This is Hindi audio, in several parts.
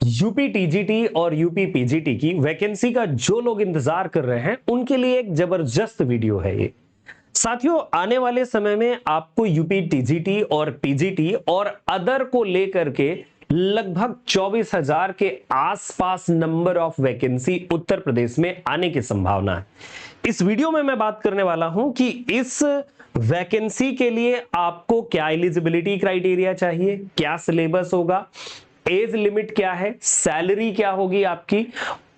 यूपी टीजीटी और यूपी पीजीटी की वैकेंसी का जो लोग इंतजार कर रहे हैं उनके लिए एक जबरदस्त वीडियो है ये। साथियों, आने वाले समय में आपको यूपी टीजीटी और पीजीटी और अदर को लेकर के लगभग 24,000 के आसपास number of vacancy Uttar Pradesh में आने की संभावना है। इस वीडियो में मैं बात करने वाला हूं कि इस वैकेंसी के लिए आपको क्या एलिजिबिलिटी क्राइटेरिया चाहिए, क्या सिलेबस होगा, एज लिमिट क्या है, सैलरी क्या होगी आपकी,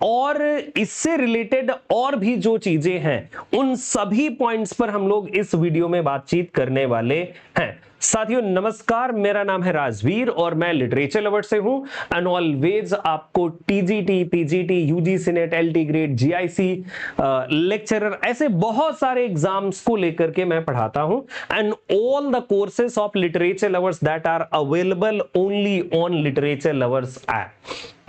और इससे रिलेटेड और भी जो चीजें हैं उन सभी पॉइंट्स पर हम लोग इस वीडियो में बातचीत करने वाले हैं। साथियों नमस्कार, मेरा नाम है राजवीर और मैं लिटरेचर लवर से हूं एंड ऑलवेज आपको TGT, PGT, UGC net, LT grade, GIC, lecturer, ऐसे बहुत सारे एग्जाम्स को लेकर के मैं पढ़ाता हूं and all the courses of Literature Lovers that are available only on Literature Lovers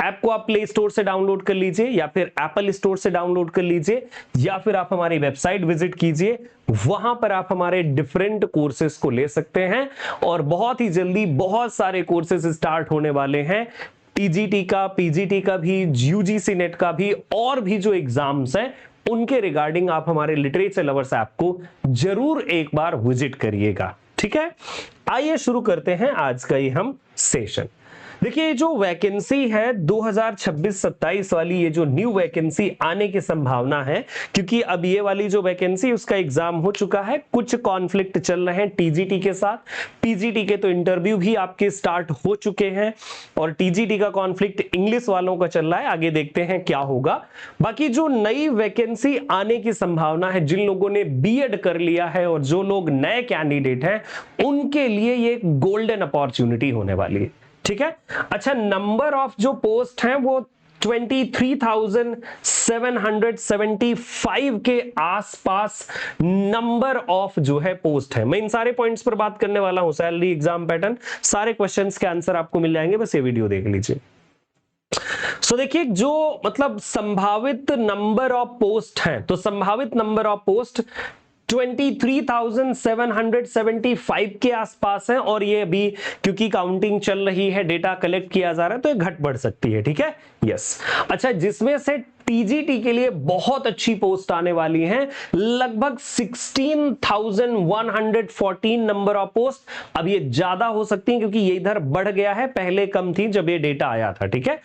app को आप प्ले स्टोर से डाउनलोड कर लीजिए या फिर एप्पल स्टोर से डाउनलोड कर लीजिए या फिर आप हमारी वेबसाइट विजिट कीजिए। वहां पर आप हमारे डिफरेंट कोर्सेज को ले सकते हैं और बहुत ही जल्दी बहुत सारे कोर्सेज स्टार्ट होने वाले हैं। टीजीटी का, पीजीटी का भी, यूजीसी नेट का भी और भी जो एग्जाम्स हैं उनके रिगार्डिंग आप हमारे लिटरेचर लवर्स ऐप को जरूर एक बार विजिट करिएगा। ठीक है, आइए शुरू करते हैं आज का ये हम सेशन। देखिए, जो वैकेंसी है 2026-27 वाली, ये जो न्यू वैकेंसी आने की संभावना है, क्योंकि अब ये वाली जो वैकेंसी उसका एग्जाम हो चुका है, कुछ कॉन्फ्लिक्ट चल रहे हैं टीजीटी के साथ। पीजीटी के तो इंटरव्यू भी आपके स्टार्ट हो चुके हैं और टीजीटी का कॉन्फ्लिक्ट इंग्लिश वालों का चल रहा है। आगे देखते हैं क्या होगा। बाकी जो नई वैकेंसी आने की संभावना है, जिन लोगों ने बीएड कर लिया है और जो लोग नए कैंडिडेट हैं उनके लिए ये एक गोल्डन अपॉर्चुनिटी होने वाली है। ठीक है, अच्छा, नंबर ऑफ जो पोस्ट हैं वो 23,775 के आसपास नंबर ऑफ जो है पोस्ट है। मैं इन सारे पॉइंट्स पर बात करने वाला हूं, सैलरी, एग्जाम पैटर्न, सारे क्वेश्चंस के आंसर आपको मिल जाएंगे, बस ये वीडियो देख लीजिए। सो देखिए, जो मतलब संभावित नंबर ऑफ पोस्ट हैं, तो संभावित नंबर ऑफ पोस्ट 23,775 के आसपास है और ये अभी क्योंकि काउंटिंग चल रही है, डेटा कलेक्ट किया जा रहा है, तो ये घट बढ़ सकती है। ठीक है, यस। अच्छा, जिसमें से टीजीटी के लिए बहुत अच्छी पोस्ट आने वाली हैं, लगभग 16,114 नंबर ऑफ पोस्ट। अब ये ज्यादा हो सकती है क्योंकि ये इधर बढ़ गया है, पहले कम थी जब ये डेटा आया था। ठीक है,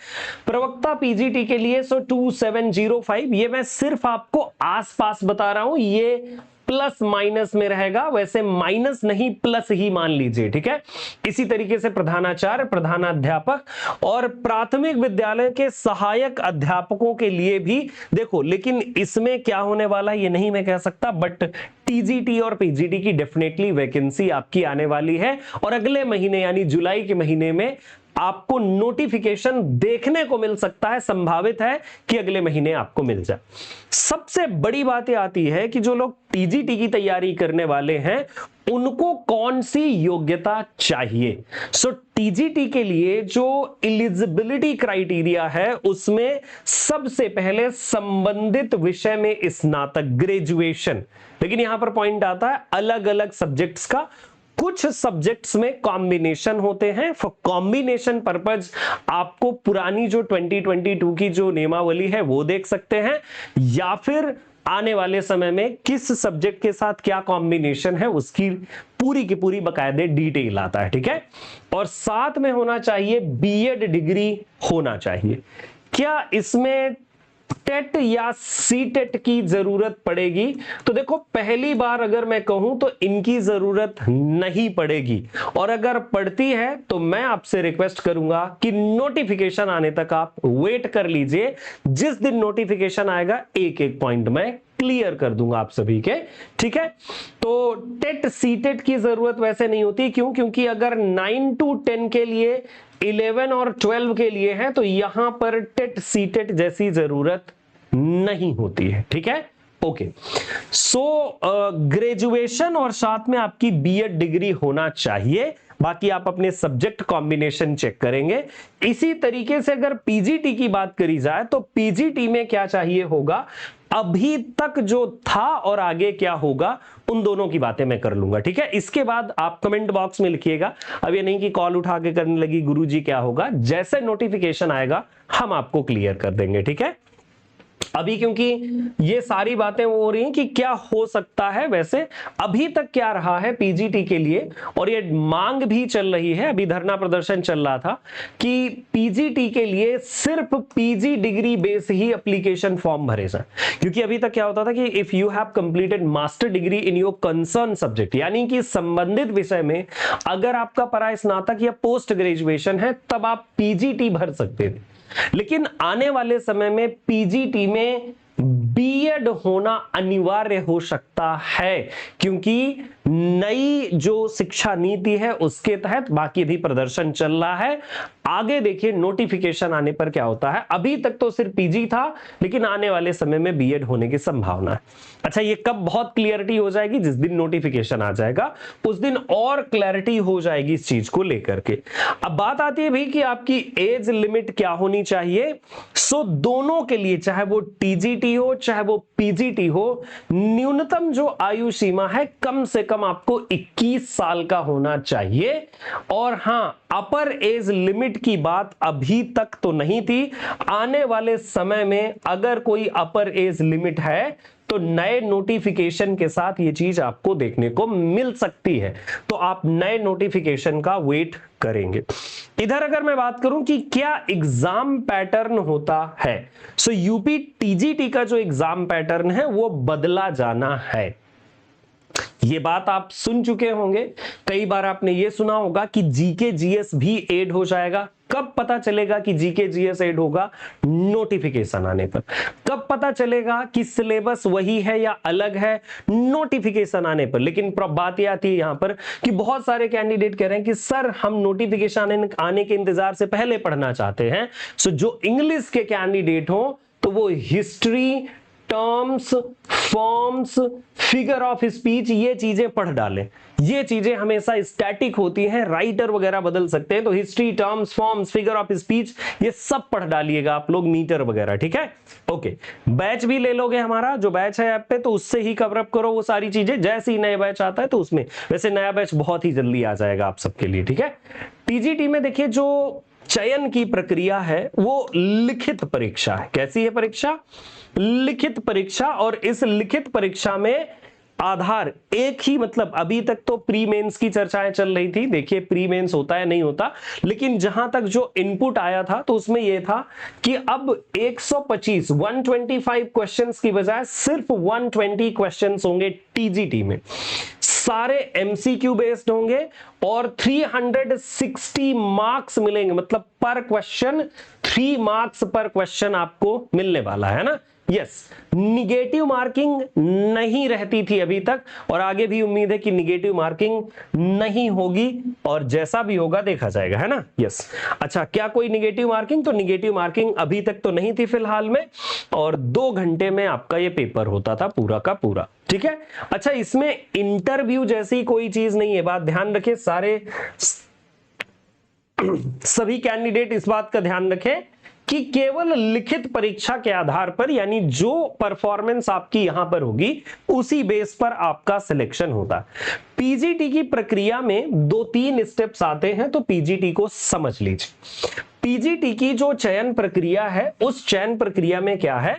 प्रवक्ता पीजीटी के लिए 2705, ये मैं सिर्फ आपको आसपास बता रहा हूं, ये प्लस माइनस में रहेगा, वैसे माइनस नहीं प्लस ही मान लीजिए। ठीक है, इसी तरीके से प्रधानाचार्य, प्रधानाध्यापक और प्राथमिक विद्यालय के सहायक अध्यापकों के लिए भी देखो, लेकिन इसमें क्या होने वाला है ये नहीं मैं कह सकता, बट टीजीटी और पीजीटी की डेफिनेटली वैकेंसी आपकी आने वाली है और अगले महीने यानी जुलाई के महीने में आपको नोटिफिकेशन देखने को मिल सकता है। संभावित है कि अगले महीने आपको मिल जाए। सबसे बड़ी बात यह आती है कि जो लोग टीजीटी की तैयारी करने वाले हैं उनको कौन सी योग्यता चाहिए। सो टीजीटी के लिए जो एलिजिबिलिटी क्राइटेरिया है उसमें सबसे पहले संबंधित विषय में स्नातक, ग्रेजुएशन, लेकिन यहां पर पॉइंट आता है अलग अलग सब्जेक्ट्स का। कुछ सब्जेक्ट्स में कॉम्बिनेशन होते हैं, फॉर कॉम्बिनेशन पर्पज आपको पुरानी जो 2022 की जो नियमावली है वो देख सकते हैं, या फिर आने वाले समय में किस सब्जेक्ट के साथ क्या कॉम्बिनेशन है उसकी पूरी की पूरी बकायदे डिटेल आता है। ठीक है, और साथ में होना चाहिए बीएड डिग्री होना चाहिए। क्या इसमें टेट या सीटेट की जरूरत पड़ेगी? तो देखो, पहली बार अगर मैं कहूं तो इनकी जरूरत नहीं पड़ेगी, और अगर पड़ती है तो मैं आपसे रिक्वेस्ट करूंगा कि नोटिफिकेशन आने तक आप वेट कर लीजिए। जिस दिन नोटिफिकेशन आएगा एक एक पॉइंट मैं क्लियर कर दूंगा आप सभी के। ठीक है, तो टेट सीटेट की जरूरत वैसे नहीं होती। क्यों? क्योंकि अगर 9 to 10 के लिए, 11 और 12 के लिए है तो यहां पर टेट सीटेट जैसी जरूरत नहीं होती है। ठीक है, ओके। सो ग्रेजुएशन और साथ में आपकी बीएड डिग्री होना चाहिए। बाकी आप अपने सब्जेक्ट कॉम्बिनेशन चेक करेंगे। इसी तरीके से अगर पीजीटी की बात करी जाए तो पीजीटी में क्या चाहिए होगा, अभी तक जो था और आगे क्या होगा उन दोनों की बातें मैं कर लूंगा, ठीक है। इसके बाद आप कमेंट बॉक्स में लिखिएगा, अब ये नहीं कि कॉल उठा के करने लगी गुरुजी क्या होगा, जैसे नोटिफिकेशन आएगा हम आपको क्लियर कर देंगे, ठीक है। अभी क्योंकि ये सारी बातें हो रही हैं कि क्या हो सकता है, वैसे अभी तक क्या रहा है पीजीटी के लिए, और ये मांग भी चल रही है, अभी धरना प्रदर्शन चल रहा था कि पीजीटी के लिए सिर्फ पीजी डिग्री बेस ही एप्लीकेशन फॉर्म भरे जाए। क्योंकि अभी तक क्या होता था कि if you have completed master degree in your concern subject, यानी कि संबंधित विषय में अगर आपका पराय स्नातक या पोस्ट ग्रेजुएशन है तब आप पीजीटी भर सकते थे। लेकिन आने वाले समय में पीजीटी में बीएड होना अनिवार्य हो सकता है, क्योंकि नई जो शिक्षा नीति है उसके तहत बाकी भी प्रदर्शन चल रहा है। आगे देखिए नोटिफिकेशन आने पर क्या होता है। अभी तक तो सिर्फ पीजी था, लेकिन आने वाले समय में बीएड होने की संभावना है। अच्छा, ये कब बहुत क्लियरिटी हो जाएगी? जिस दिन नोटिफिकेशन आ जाएगा उस दिन और क्लैरिटी हो जाएगी इस चीज को लेकर के। अब बात आती है भाई कि आपकी एज लिमिट क्या होनी चाहिए। सो दोनों के लिए, चाहे वो टीजीटी हो चाहे वो पीजीटी हो, न्यूनतम जो आयु सीमा है कम से कम आपको 21 साल का होना चाहिए। और हां, अपर एज लिमिट की बात अभी तक तो नहीं थी, आने वाले समय में अगर कोई अपर एज लिमिट है तो नए नोटिफिकेशन के साथ ये चीज आपको देखने को मिल सकती है, तो आप नए नोटिफिकेशन का वेट करेंगे। इधर अगर मैं बात करूं कि क्या एग्जाम पैटर्न होता है, सो यूपी टीजीटी का जो एग्जाम पैटर्न है वो बदला जाना है। ये बात आप सुन चुके होंगे, कई बार आपने ये सुना होगा कि जीके जीएस भी ऐड हो जाएगा। कब पता चलेगा कि जीके जीएस ऐड होगा? नोटिफिकेशन आने पर। कब पता चलेगा कि सिलेबस वही है या अलग है? नोटिफिकेशन आने पर। लेकिन बात यह आती है यहां पर कि बहुत सारे कैंडिडेट कह रहे हैं कि सर हम नोटिफिकेशन आने के इंतजार से पहले पढ़ना चाहते हैं। सो जो इंग्लिश के कैंडिडेट हो तो वो history, terms, forms, figure of speech ये चीजें पढ़ डालें। ये चीजें हमेशा स्टैटिक होती हैं, राइटर वगैरह बदल सकते हैं, तो history, terms, forms, figure of speech ये सब पढ़ डालिएगा आप लोग, मीटर वगैरह, ठीक है। ओके, बैच भी ले लोगे हमारा जो बैच है ऐप पे, तो उससे ही कवर अप करो वो सारी चीजें। जैसे ही नया बैच आता है तो उसमें, वैसे नया बैच बहुत ही जल्दी आ जाएगा आप सबके लिए, ठीक है। टीजीटी में देखिए जो चयन की प्रक्रिया है वो लिखित परीक्षा है। कैसी है परीक्षा? लिखित परीक्षा। और इस लिखित परीक्षा में आधार एक ही, मतलब अभी तक तो प्री मेंस की चर्चाएं चल रही थी, देखिए प्री मेंस होता है नहीं होता, लेकिन जहां तक जो इनपुट आया था तो उसमें यह था कि अब 125 क्वेश्चंस की बजाय सिर्फ 120 क्वेश्चंस होंगे टीजीटी में। सारे एमसीक्यू बेस्ड होंगे और 360 मार्क्स मिलेंगे, मतलब पर क्वेश्चन 3 मार्क्स पर क्वेश्चन आपको मिलने वाला है ना। यस, निगेटिव मार्किंग नहीं रहती थी अभी तक, और आगे भी उम्मीद है कि निगेटिव मार्किंग नहीं होगी, और जैसा भी होगा देखा जाएगा, है ना। यस, अच्छा, क्या कोई निगेटिव मार्किंग? तो निगेटिव मार्किंग अभी तक तो नहीं थी फिलहाल में, और 2 घंटे में आपका ये पेपर होता था पूरा का पूरा, ठीक है। अच्छा, इसमें इंटरव्यू जैसी कोई चीज नहीं है, बात ध्यान रखें, सभी कैंडिडेट इस बात का ध्यान रखें कि केवल लिखित परीक्षा के आधार पर, यानी जो परफॉर्मेंस आपकी यहां पर होगी उसी बेस पर आपका सिलेक्शन होता है। पीजीटी की प्रक्रिया में 2-3 स्टेप्स आते हैं, तो पीजीटी को समझ लीजिए। पीजीटी की जो चयन प्रक्रिया है, उस चयन प्रक्रिया में क्या है,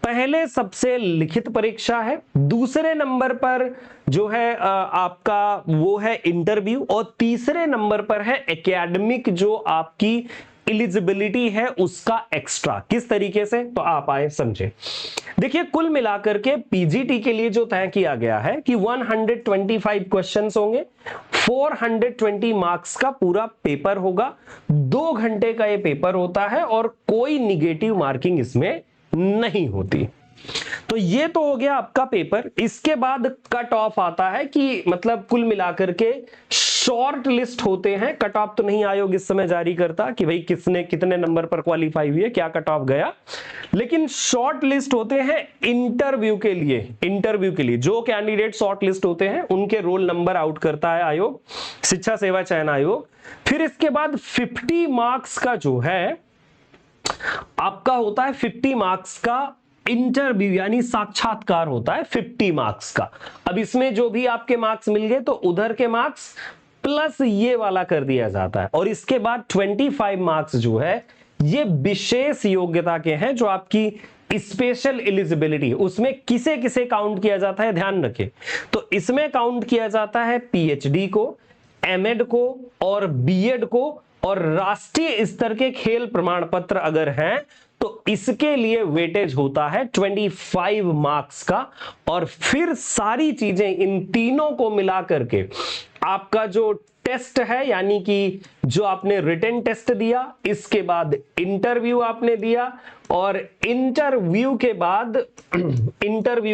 पहले सबसे लिखित परीक्षा है, दूसरे नंबर पर जो है आपका वो है इंटरव्यू, और तीसरे नंबर पर है एकेडमिक जो आपकी एलिजिबिलिटी है उसका एक्स्ट्रा। किस तरीके से? तो आप आए समझे। देखिए, कुल मिलाकर के पीजीटी के लिए जो तय किया गया है कि 125 क्वेश्चंस होंगे, 420 मार्क्स का पूरा पेपर होगा, 2 घंटे का ये पेपर होता है, और कोई निगेटिव मार्किंग इसमें नहीं होती। तो ये तो हो गया आपका पेपर। इसके बाद कट ऑफ आता है कि मतलब कुल मिलाकर के शॉर्ट लिस्ट होते हैं। कट ऑफ तो नहीं आयोग इस समय जारी करता कि भाई किसने कितने नंबर पर क्वालिफाई हुई है, क्या कट ऑफ गया, लेकिन शॉर्ट लिस्ट होते हैं इंटरव्यू के लिए। इंटरव्यू के लिए जो कैंडिडेट शॉर्ट लिस्ट होते हैं उनके रोल नंबर आउट करता है आयोग, शिक्षा सेवा चयन आयोग। फिर इसके बाद 50 मार्क्स का जो है आपका होता है 50 मार्क्स का इंटरव्यू यानी साक्षात्कार होता है 50 मार्क्स का। अब इसमें जो भी आपके मार्क्स मिल गए तो उधर के मार्क्स प्लस ये वाला कर दिया जाता है, और इसके बाद 25 मार्क्स जो है ये विशेष योग्यता के हैं, जो आपकी स्पेशल एलिजिबिलिटी, उसमें किसे किसे काउंट किया जाता है ध्यान रखें। तो इसमें काउंट किया जाता है पीएचडी को, एमएड को और बीएड को, और राष्ट्रीय स्तर के खेल प्रमाण पत्र अगर हैं तो इसके लिए वेटेज होता है 25 मार्क्स का। और फिर सारी चीजें इन तीनों को मिला करके आपका जो टेस्ट है, यानी कि जो आपने रिटन टेस्ट दिया, इसके बाद इंटरव्यू आपने दिया, और इंटरव्यू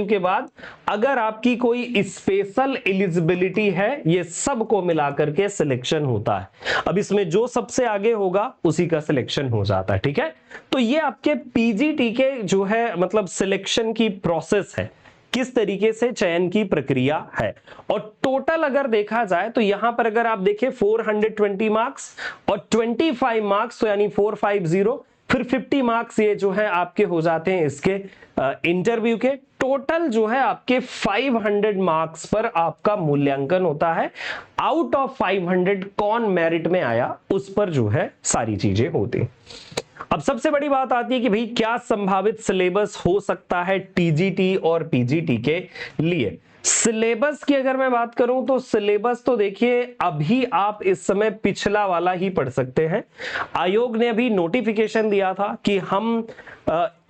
के बाद अगर आपकी कोई स्पेशल एलिजिबिलिटी है, ये सब को मिलाकर के सिलेक्शन होता है। अब इसमें जो सबसे आगे होगा उसी का सिलेक्शन हो जाता है, ठीक है। तो ये आपके पीजीटी के जो है मतलब सिलेक्शन की प्रोसेस है, किस तरीके से चयन की प्रक्रिया है। और टोटल अगर देखा जाए तो यहां पर अगर आप देखें 420 मार्क्स और 25 मार्क्स, तो यानी 450, फिर 50 मार्क्स ये जो है आपके हो जाते हैं इसके इंटरव्यू के। टोटल जो है आपके 500 मार्क्स पर आपका मूल्यांकन होता है। आउट ऑफ 500 कौन मेरिट में आया उस पर जो है सारी चीजें होती। अब सबसे बड़ी बात आती है कि भाई क्या संभावित सिलेबस हो सकता है टीजीटी और पीजीटी के लिए। सिलेबस की अगर मैं बात करूं तो सिलेबस तो देखिए अभी आप इस समय पिछला वाला ही पढ़ सकते हैं। आयोग ने अभी नोटिफिकेशन दिया था कि हम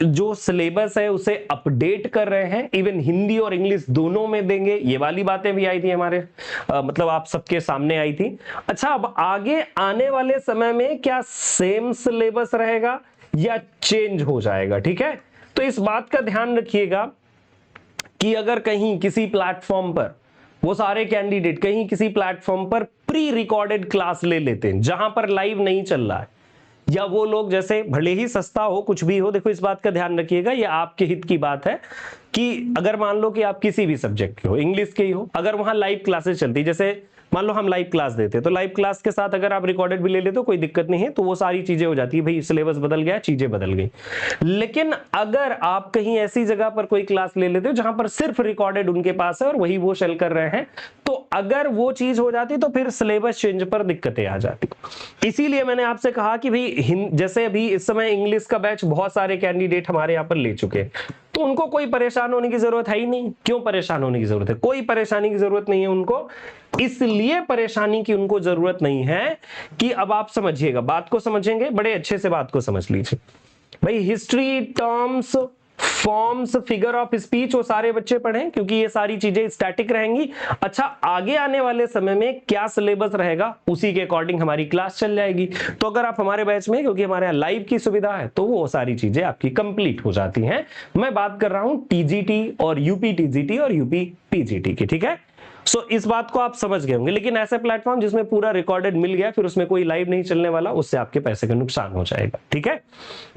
जो सिलेबस है उसे अपडेट कर रहे हैं, इवन हिंदी और इंग्लिश दोनों में देंगे। ये वाली बातें भी आई थी हमारे मतलब आप सबके सामने आई थी। अच्छा, अब आगे आने वाले समय में क्या सेम सिलेबस रहेगा या चेंज हो जाएगा, ठीक है। तो इस बात का ध्यान रखिएगा कि अगर कहीं किसी प्लेटफॉर्म पर वो सारे कैंडिडेट कहीं किसी प्लेटफॉर्म पर प्री रिकॉर्डेड क्लास ले लेते हैं जहां पर लाइव नहीं चल रहा है, या वो लोग जैसे भले ही सस्ता हो कुछ भी हो, देखो इस बात का ध्यान रखिएगा, ये आपके हित की बात है कि अगर मान लो कि आप किसी भी सब्जेक्ट के हो, इंग्लिश के ही हो, अगर वहां लाइव क्लासेस चलती, जैसे मान लो हम लाइव क्लास देते तो लाइव क्लास के साथ अगर आप रिकॉर्डेड भी ले लेते तो कोई दिक्कत नहीं है, तो वो सारी चीजें हो जाती है, भाई सिलेबस बदल गया, चीजें बदल गई। लेकिन अगर आप कहीं ऐसी जगह पर कोई क्लास ले लेते हो जहां पर सिर्फ रिकॉर्डेड उनके पास है और वही वो शेल कर रहे हैं, तो अगर वो चीज हो जाती तो फिर सिलेबस चेंज पर दिक्कतें आ जाती। इसीलिए मैंने आपसे कहा कि भाई जैसे अभी इस समय इंग्लिश का बैच बहुत सारे कैंडिडेट हमारे यहाँ पर ले चुके हैं, तो उनको कोई परेशान होने की जरूरत है ही नहीं। क्यों परेशान होने की जरूरत है? कोई परेशानी की जरूरत नहीं है उनको। इसलिए परेशानी की उनको जरूरत नहीं है कि अब आप समझिएगा, बात को समझेंगे, बड़े अच्छे से बात को समझ लीजिए भाई। History, terms, forms, figure of speech वो सारे बच्चे पढ़ें क्योंकि ये सारी चीजें स्टैटिक रहेंगी। अच्छा, आगे आने वाले समय में क्या सिलेबस रहेगा उसी के अकॉर्डिंग हमारी क्लास चल जाएगी। तो अगर आप हमारे बैच में, क्योंकि हमारे यहाँ लाइव की सुविधा है, तो वो सारी चीजें आपकी कंप्लीट हो जाती हैं। मैं बात कर रहा हूं टीजीटी और यूपी टीजीटी और यूपी पीजीटी की, ठीक है। सो इस बात को आप समझ गए होंगे। लेकिन ऐसे प्लेटफॉर्म जिसमें पूरा रिकॉर्डेड मिल गया फिर उसमें कोई लाइव नहीं चलने वाला, उससे आपके पैसे का नुकसान हो जाएगा, ठीक है,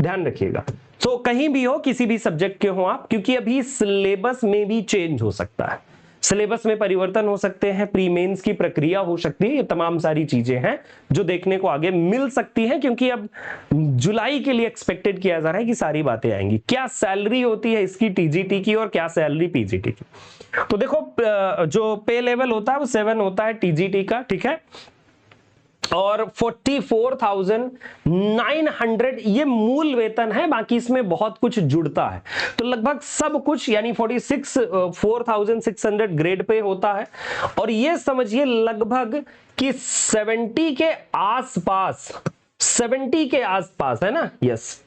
ध्यान रखिएगा। तो कहीं भी हो, किसी भी सब्जेक्ट के हो आप, क्योंकि अभी सिलेबस में भी चेंज हो सकता है, सिलेबस में परिवर्तन हो सकते हैं, प्री मेंस की प्रक्रिया हो सकती है, ये तमाम सारी चीजें हैं जो देखने को आगे मिल सकती हैं, क्योंकि अब जुलाई के लिए एक्सपेक्टेड किया जा रहा है कि सारी बातें आएंगी। क्या सैलरी होती है इसकी टीजीटी की और क्या सैलरी पीजीटी की? तो देखो जो पे लेवल होता है वो 7 होता है टीजीटी का, ठीक है, और 44,900 ये मूल वेतन है, बाकी इसमें बहुत कुछ जुड़ता है। तो लगभग सब कुछ यानी 4,600 ग्रेड पे होता है, और ये समझिए लगभग कि 70 के आसपास है ना, यस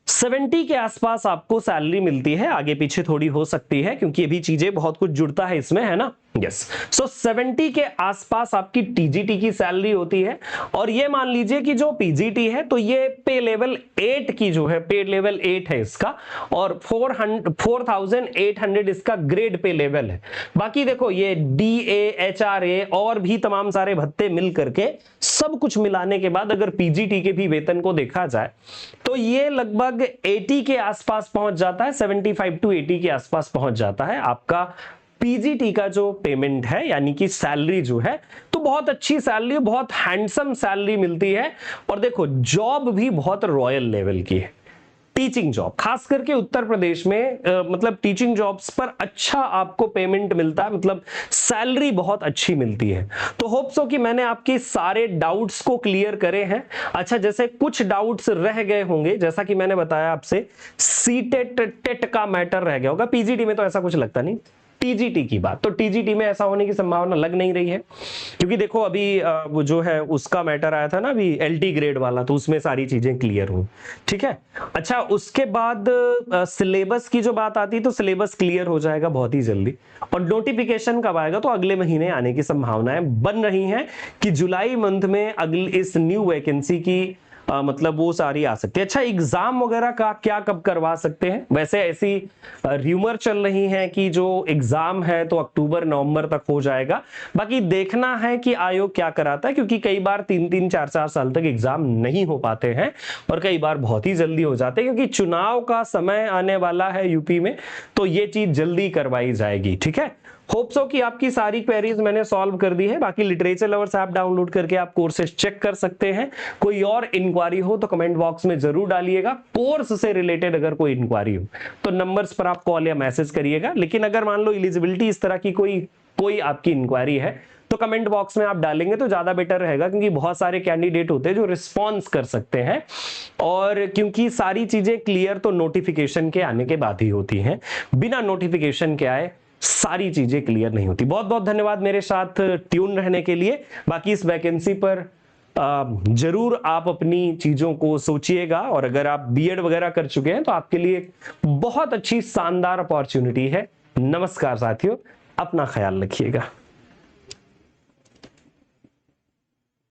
70 के आसपास आपको सैलरी मिलती है। आगे पीछे थोड़ी हो सकती है क्योंकि अभी चीजें बहुत कुछ जुड़ता है इसमें, है ना, यस। सो 70 के आसपास आपकी टीजीटी की सैलरी होती है। और ये मान लीजिए कि जो पीजीटी है तो ये पे लेवल 8 की जो है, पे लेवल 8 है इसका, और 4,800 इसका ग्रेड पे लेवल है। बाकी देखो ये डीए, एचआरए और भी तमाम सारे भत्ते मिल करके सब कुछ मिलाने के बाद अगर पीजीटी के भी वेतन को देखा जाए तो ये लगभग 80 के आसपास पहुंच जाता है, 75 to 80 के आसपास पहुंच जाता है आपका पीजीटी का जो पेमेंट है, यानी कि सैलरी जो है। तो बहुत अच्छी सैलरी, बहुत हैंडसम सैलरी मिलती है। और देखो जॉब भी बहुत रॉयल लेवल की है, टीचिंग जॉब, खास करके उत्तर प्रदेश में मतलब टीचिंग जॉब्स पर अच्छा आपको पेमेंट मिलता है, मतलब सैलरी बहुत अच्छी मिलती है। तो होप सो कि मैंने आपके सारे डाउट्स को क्लियर करे हैं। अच्छा, जैसे कुछ डाउट्स रह गए होंगे, जैसा कि मैंने बताया आपसे सीटेट टेट का मैटर रह गया होगा, पीजीटी में तो ऐसा कुछ लगता नहीं, टीजीटी की बात, तो टीजीटी में ऐसा होने की संभावना लग नहीं रही है, क्योंकि देखो अभी वो जो है उसका मैटर आया था ना अभी एलटी ग्रेड वाला, तो उसमें सारी चीजें क्लियर हुई। ठीक है, अच्छा उसके बाद सिलेबस की जो बात आती है, तो सिलेबस क्लियर हो जाएगा बहुत ही जल्दी, और नोटिफिकेशन कब आएगा, तो अगले महीने आने की संभावनाएं बन रही हैं कि जुलाई मंथ में अगली इस न्यू वैकेंसी की मतलब वो सारी आ सकती है। अच्छा, एग्जाम वगैरह का क्या कब करवा सकते हैं, वैसे ऐसी र्यूमर चल रही है कि जो एग्जाम है तो अक्टूबर नवंबर तक हो जाएगा, बाकी देखना है कि आयोग क्या कराता है, क्योंकि कई बार 3-3 4-4 साल तक एग्जाम नहीं हो पाते हैं और कई बार बहुत ही जल्दी हो जाते हैं, क्योंकि चुनाव का समय आने वाला है यूपी में, तो ये चीज जल्दी करवाई जाएगी। ठीक है, होप सो कि आपकी सारी क्वेरीज मैंने सॉल्व कर दी है। बाकी लिटरेचर लवर्स ऐप डाउनलोड करके आप कोर्सेज चेक कर सकते हैं। कोई और इंक्वायरी हो तो कमेंट बॉक्स में जरूर डालिएगा। कोर्स से रिलेटेड अगर कोई इंक्वायरी हो तो नंबर्स पर आप कॉल या मैसेज करिएगा, लेकिन अगर मान लो एलिजिबिलिटी इस तरह की कोई आपकी इंक्वायरी है तो कमेंट बॉक्स में आप डालेंगे तो ज्यादा बेटर रहेगा, क्योंकि बहुत सारे कैंडिडेट होते हैं जो रिस्पॉन्स कर सकते हैं, और क्योंकि सारी चीजें क्लियर तो नोटिफिकेशन के आने के बाद ही होती हैं, बिना नोटिफिकेशन के आए सारी चीजें क्लियर नहीं होती। बहुत बहुत धन्यवाद मेरे साथ ट्यून रहने के लिए। बाकी इस वैकेंसी पर जरूर आप अपनी चीजों को सोचिएगा, और अगर आप बीएड वगैरह कर चुके हैं तो आपके लिए बहुत अच्छी शानदार अपॉर्चुनिटी है। नमस्कार साथियों, अपना ख्याल रखिएगा।